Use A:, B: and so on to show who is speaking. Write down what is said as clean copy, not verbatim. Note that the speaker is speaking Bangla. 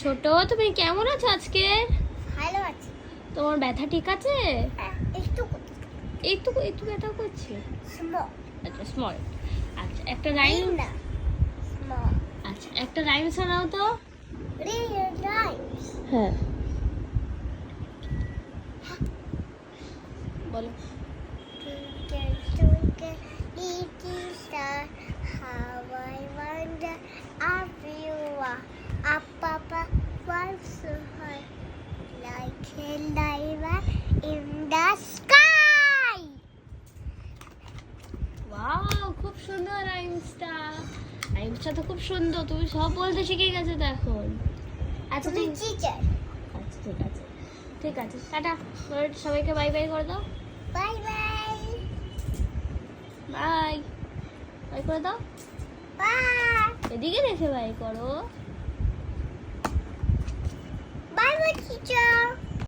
A: ছোট, তুমি কেমন আছো আজকে?
B: ভালো আছি।
A: তোমার ব্যথা ঠিক আছে?
B: একটু
A: একটু একটু ব্যথা করছে।
B: স্মল।
A: আচ্ছা স্মল। আচ্ছা একটা রাইম।
B: না স্মল।
A: আচ্ছা একটা রাইম শোনাও তো।
B: Real rhymes.
A: হ্যাঁ বলো।
B: Twinkle twinkle little star, how I wonder if you are up above one so high, like a diamond in the sky.
A: Wow, খুব সুন্দর রাইমসটা। রাইমসটা তো খুব সুন্দর, তুমি সব বলতে শিখে গেছো তো এখন। আচ্ছা
B: তুমি
A: ঠিক
B: টিচার।
A: আচ্ছা ঠিক আছে, ঠিক আছে, টাটা। সবাইকে বাই বাই করে দাও।
B: Bye bye.
A: বাই বাই করে দাও।
B: বাই
A: এদিকে দেখে বাই করো।
B: Bye bye teacher.